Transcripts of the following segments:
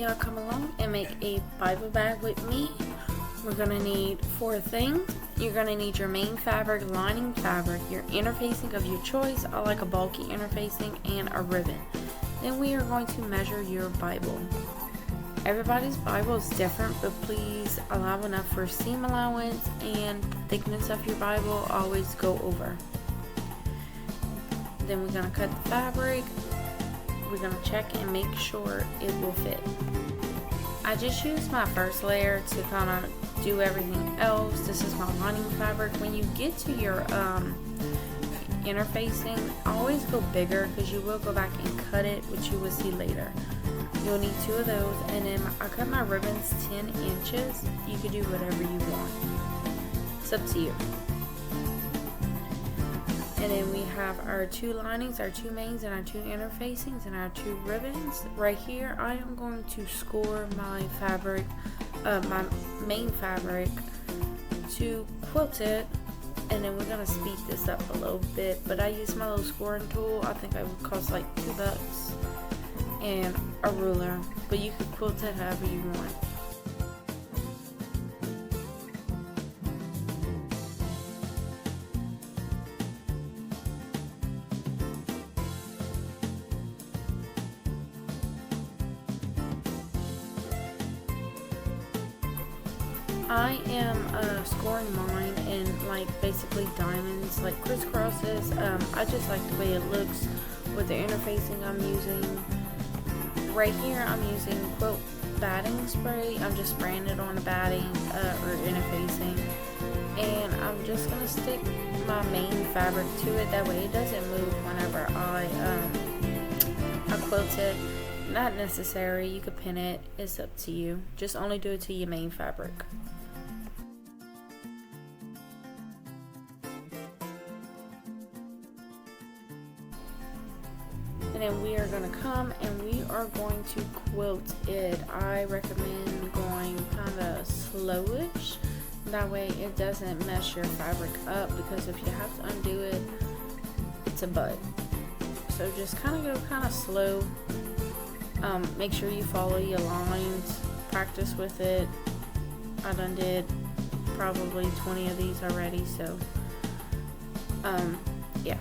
y'all come along and make a Bible bag with me. We're going to need 4 things. You're going to need your main fabric, lining fabric, your interfacing of your choice. I like a bulky interfacing, and a ribbon. Then we are going to measure your Bible. Everybody's Bible is different, but please allow enough for seam allowance and thickness of your Bible. Always go over. Then we're going to cut the fabric. We're going to check and make sure it will fit. I just used my first layer to kind of do everything else. This is my lining fabric. When you get to your interfacing, always go bigger because you will go back and cut it, which you will see later. You'll need 2 of those, and then I cut my ribbons 10 inches. You can do whatever you want. It's up to you. And then we have our 2 linings, our 2 mains, and our 2 interfacings, and our 2 ribbons. Right here, I am going to score my fabric, my main fabric, to quilt it. And then we're going to speed this up a little bit. But I use my little scoring tool. I think it would cost like $2. And a ruler. But you can quilt it however you want. I am scoring mine in like basically diamonds, like crisscrosses. I just like the way it looks with the interfacing I'm using. Right here I'm using quilt batting spray. I'm just spraying it on the batting or interfacing. And I'm just going to stick my main fabric to it. That way it doesn't move whenever I quilt it. Not necessary. You could pin it. It's up to you. Just only do it to your main fabric. And then we are going to come and we are going to quilt it. I recommend going kind of slowish. That way it doesn't mess your fabric up, because if you have to undo it, it's a butt. So just kind of go kind of slow. Make sure you follow your lines. Practice with it. I done did probably 20 of these already, so yeah.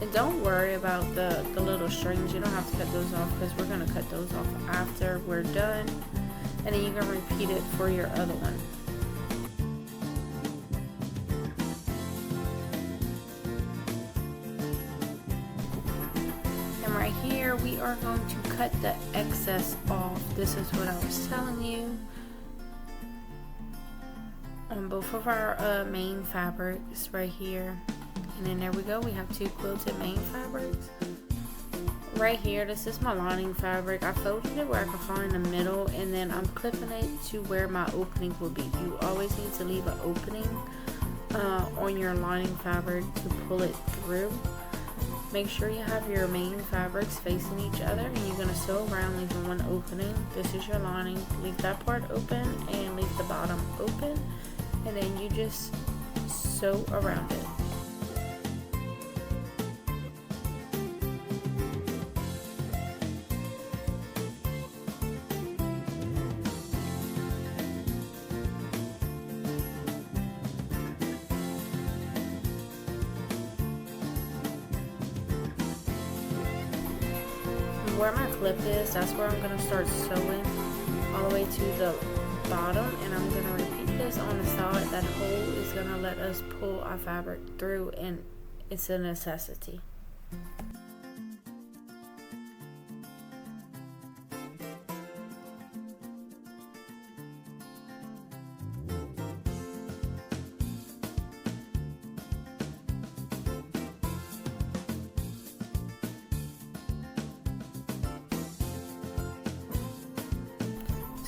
And don't worry about the little strings. You don't have to cut those off, because we're going to cut those off after we're done. And then you're going to repeat it for your other one. And right here we are going to cut the excess off. This is what I was telling you. On both of our main fabrics right here. And then there we go, we have 2 quilted main fabrics. Right here, this is my lining fabric. I folded it where I can find the middle, and then I'm clipping it to where my opening will be. You always need to leave an opening on your lining fabric to pull it through. Make sure you have your main fabrics facing each other, and you're going to sew around leaving one opening. This is your lining. Leave that part open and leave the bottom open, and then you just sew around it. Where my clip is, that's where I'm going to start sewing all the way to the bottom, and I'm going to repeat this on the side. That hole is going to let us pull our fabric through, and it's a necessity.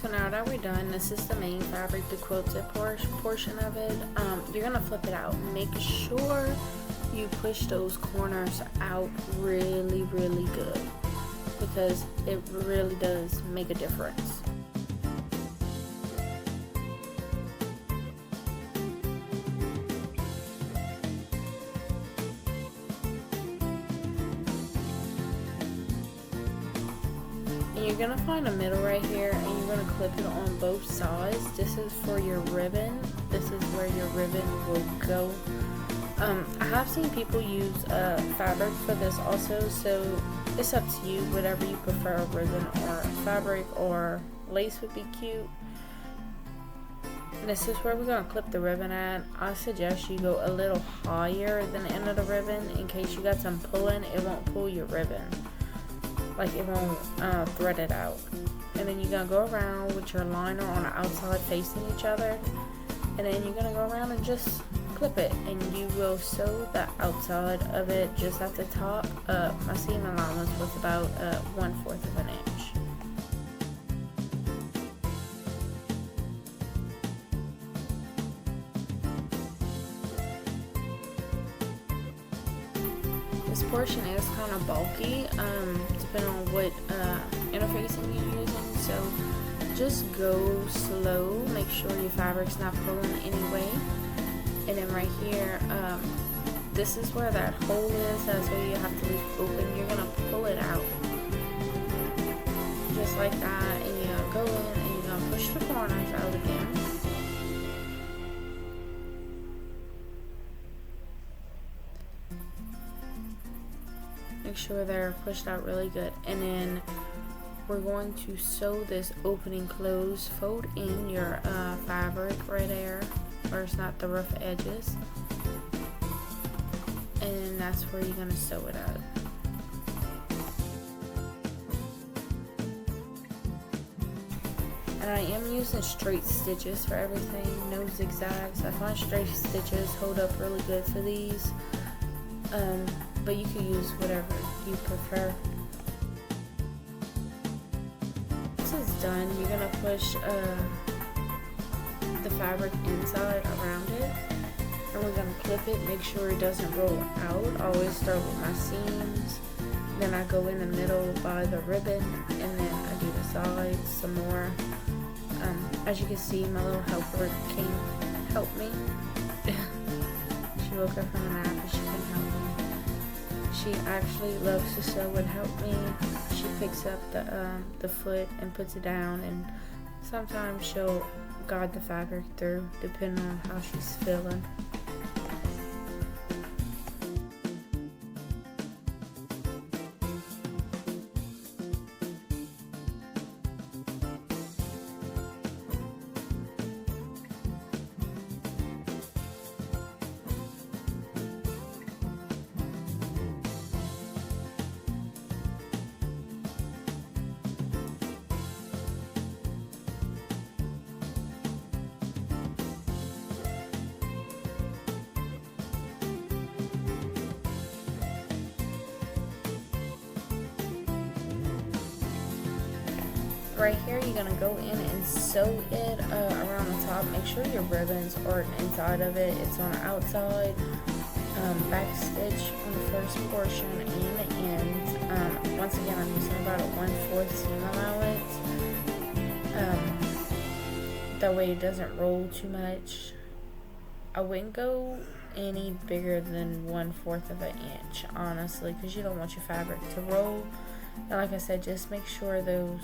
So now that we're done, this is the main fabric, the quilted portion of it. You're going to flip it out. Make sure you push those corners out really, really good, because it really does make a difference. And you're gonna find a middle right here, and you're gonna clip it on both sides. This is for your ribbon. This is where your ribbon will go. I have seen people use fabric for this also, so it's up to you, whatever you prefer, a ribbon or fabric or lace would be cute. This is where we're going to clip the ribbon at. I suggest you go a little higher than the end of the ribbon in case you got some pulling. It won't pull your ribbon, like it won't thread it out. And then you're going to go around with your liner on the outside facing each other, and then you're going to go around and just clip it, and you will sew the outside of it just at the top. My seam allowance was about 1/4 of an inch. This portion is kind of bulky, depending on what interfacing you're using, so just go slow. Make sure your fabric's not pulling anyway. And then right here, this is where that hole is. That's where you have to leave open. You're gonna pull it out just like that, and you're gonna go in and you're gonna push the corners out again. Make sure they're pushed out really good, and then we're going to sew this opening closed. Fold in your fabric right there, where it's not the rough edges, and that's where you're gonna sew it out. And I am using straight stitches for everything, no zigzags. I find straight stitches hold up really good for these, but you can use whatever you prefer. This is done. You're gonna push the fabric inside around it, and we're gonna clip it. Make sure it doesn't roll out. I always start with my seams, then I go in the middle by the ribbon, and then I do the sides some more. As you can see, my little helper came help me. She woke up from a nap and she couldn't help me. She actually loves to sew and help me. She picks up the foot and puts it down, and sometimes she'll guide the fabric through depending on how she's feeling. Right here, you're gonna go in and sew it around the top. Make sure your ribbons aren't inside of it. It's on the outside. Back stitch on the first portion and the ends. Once again, I'm using about a 1/4 seam allowance. That way it doesn't roll too much. I wouldn't go any bigger than 1/4 of an inch, honestly, because you don't want your fabric to roll. And like I said, just make sure those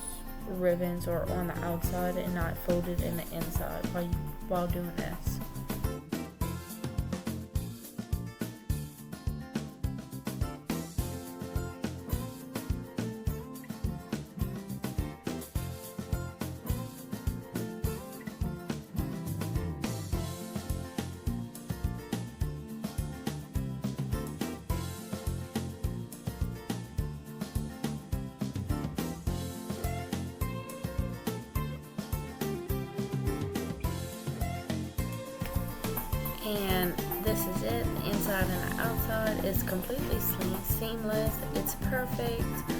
ribbons are on the outside and not folded in the inside while doing this. And this is it, the inside and the outside. It's completely seamless. It's perfect.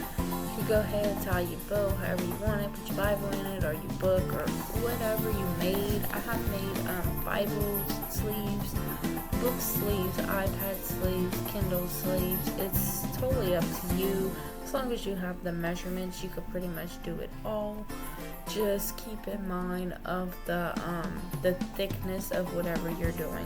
You go ahead and tie your bow however you want it, put your Bible in it or your book or whatever you made. I have made Bibles sleeves, book sleeves, iPad sleeves, Kindle sleeves. It's totally up to you. As long as you have the measurements, you could pretty much do it all. Just keep in mind of the thickness of whatever you're doing.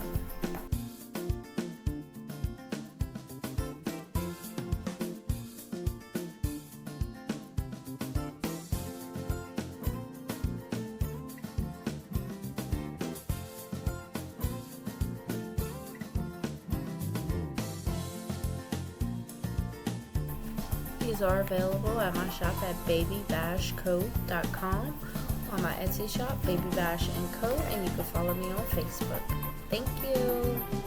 these are available at my shop at babybashco.com, on my Etsy shop, Baby Bash & Co., and you can follow me on Facebook. Thank you.